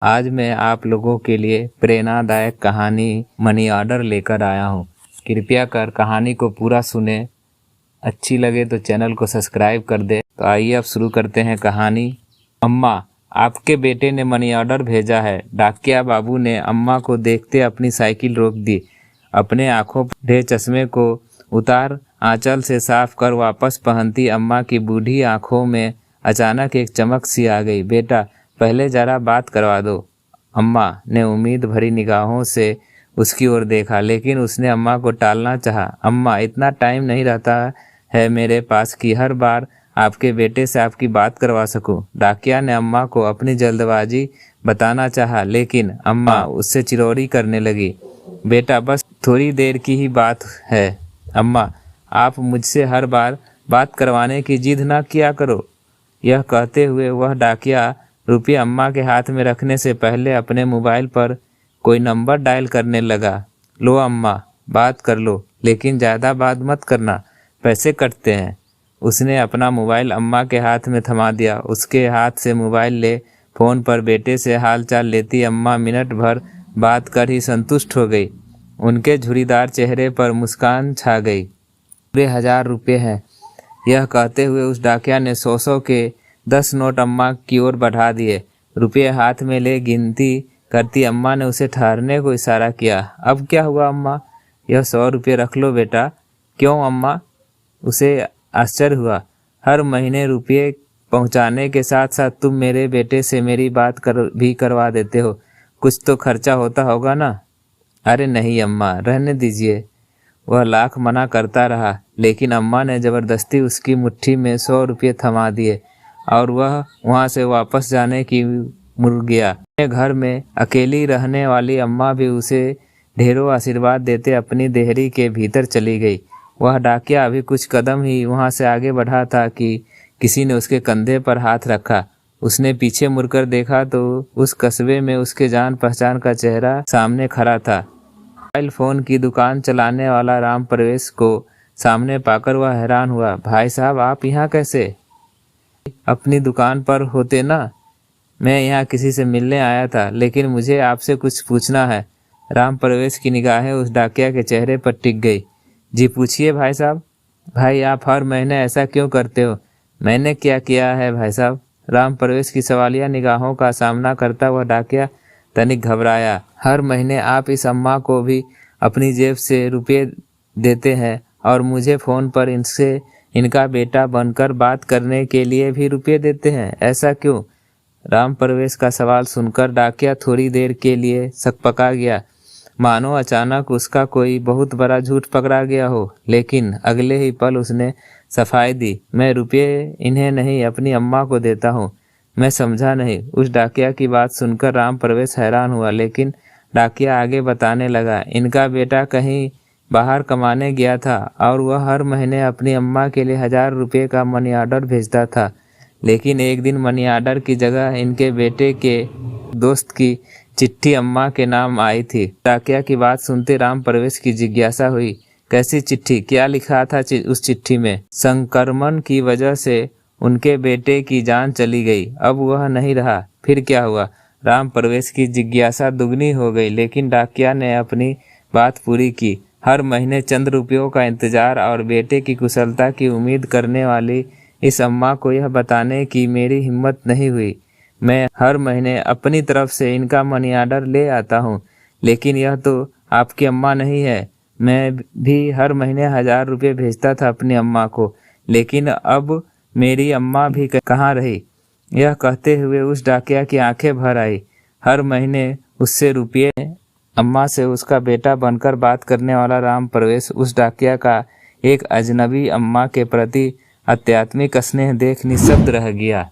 आज मैं आप लोगों के लिए प्रेरणादायक कहानी मनी ऑर्डर लेकर आया हूँ। कृपया कर कहानी को पूरा सुने। अच्छी लगे तो चैनल को सब्सक्राइब कर दे। तो आइए अब शुरू करते हैं कहानी। अम्मा, आपके बेटे ने मनी ऑर्डर भेजा है। डाकिया बाबू ने अम्मा को देखते अपनी साइकिल रोक दी। अपने आंखों पर चश्मे को उतार आंचल से साफ कर वापस पहनती अम्मा की बूढ़ी आंखों में अचानक एक चमक सी आ गई। बेटा, पहले जरा बात करवा दो। अम्मा ने उम्मीद भरी निगाहों से उसकी ओर देखा, लेकिन उसने अम्मा को टालना चाहा। अम्मा, इतना टाइम नहीं रहता है मेरे पास कि हर बार आपके बेटे से आपकी बात करवा सकूं। डाकिया ने अम्मा को अपनी जल्दबाजी बताना चाहा, लेकिन अम्मा उससे चिरौरी करने लगी। बेटा, बस थोड़ी देर की ही बात है। अम्मा, आप मुझसे हर बार बात करवाने की जिद ना किया करो। यह कहते हुए वह डाकिया रुपये अम्मा के हाथ में रखने से पहले अपने मोबाइल पर कोई नंबर डायल करने लगा। लो अम्मा, बात कर लो, लेकिन ज़्यादा बात मत करना, पैसे कटते हैं। उसने अपना मोबाइल अम्मा के हाथ में थमा दिया। उसके हाथ से मोबाइल ले फ़ोन पर बेटे से हालचाल लेती अम्मा मिनट भर बात कर ही संतुष्ट हो गई। उनके झुर्रीदार चेहरे पर मुस्कान छा गई। पूरे 1000 रुपये हैं। यह कहते हुए उस डाकिया ने 100 के 10 नोट अम्मा की ओर बढ़ा दिए। रुपये हाथ में ले गिनती करती अम्मा ने उसे ठहरने को इशारा किया। अब क्या हुआ अम्मा? यह 100 रुपये रख लो बेटा। क्यों अम्मा? उसे आश्चर्य हुआ। हर महीने रुपये पहुंचाने के साथ साथ तुम मेरे बेटे से मेरी बात भी करवा देते हो। कुछ तो खर्चा होता होगा ना? अरे नहीं अम्मा, रहने दीजिए। वह लाख मना करता रहा, लेकिन अम्मा ने ज़बरदस्ती उसकी मुट्ठी में 100 रुपये थमा दिए और वह वहाँ से वापस जाने की मुड़ गया। अपने घर में अकेली रहने वाली अम्मा भी उसे ढेरों आशीर्वाद देते अपनी देहरी के भीतर चली गई। वह डाकिया अभी कुछ कदम ही वहाँ से आगे बढ़ा था कि किसी ने उसके कंधे पर हाथ रखा। उसने पीछे मुड़कर देखा तो उस कस्बे में उसके जान पहचान का चेहरा सामने खड़ा था। मोबाइल फ़ोन की दुकान चलाने वाला राम प्रवेश को सामने पाकर वह हैरान हुआ। भाई साहब, आप यहाँ कैसे? अपनी दुकान पर होते ना। मैं यहाँ किसी से मिलने आया था, लेकिन मुझे आपसे कुछ पूछना है। राम प्रवेश की निगाहें उस डाकिया के चेहरे पर टिक गई। जी पूछिए भाई साहब। भाई, आप हर महीने ऐसा क्यों करते हो? मैंने क्या किया है भाई साहब? राम प्रवेश की सवालिया निगाहों का सामना करता हुआ डाकिया तनिक घबराया। हर महीने आप इस अम्मा को भी अपनी जेब से रुपये देते हैं और मुझे फ़ोन पर इनका बेटा बनकर बात करने के लिए भी रुपये देते हैं। ऐसा क्यों? राम प्रवेश का सवाल सुनकर डाकिया थोड़ी देर के लिए सकपका गया, मानो अचानक उसका कोई बहुत बड़ा झूठ पकड़ा गया हो। लेकिन अगले ही पल उसने सफाई दी। मैं रुपये इन्हें नहीं, अपनी अम्मा को देता हूँ। मैं समझा नहीं। उस डाकिया की बात सुनकर राम प्रवेश हैरान हुआ, लेकिन डाकिया आगे बताने लगा। इनका बेटा कहीं बाहर कमाने गया था और वह हर महीने अपनी अम्मा के लिए 1000 रुपये का मनी ऑर्डर भेजता था। लेकिन एक दिन मनी ऑर्डर की जगह इनके बेटे के दोस्त की चिट्ठी अम्मा के नाम आई थी। डाकिया की बात सुनते राम प्रवेश की जिज्ञासा हुई। कैसी चिट्ठी? क्या लिखा था उस चिट्ठी में? संक्रमण की वजह से उनके बेटे की जान चली गई, अब वह नहीं रहा। फिर क्या हुआ? राम प्रवेश की जिज्ञासा दुगनी हो गई, लेकिन डाकिया ने अपनी बात पूरी की। हर महीने चंद रुपयों का इंतजार और बेटे की कुशलता की उम्मीद करने वाली इस अम्मा को यह बताने की मेरी हिम्मत नहीं हुई। मैं हर महीने अपनी तरफ से इनका मनी ऑर्डर ले आता हूँ, लेकिन यह तो आपकी अम्मा नहीं है। मैं भी हर महीने 1000 रुपये भेजता था अपनी अम्मा को, लेकिन अब मेरी अम्मा भी कहाँ रही? यह कहते हुए उस डाकिया की आंखें भर आई। हर महीने उससे रुपये, अम्मा से उसका बेटा बनकर बात करने वाला राम प्रवेश उस डाकिया का एक अजनबी अम्मा के प्रति आध्यात्मिक स्नेह देख निःशब्द रह गया।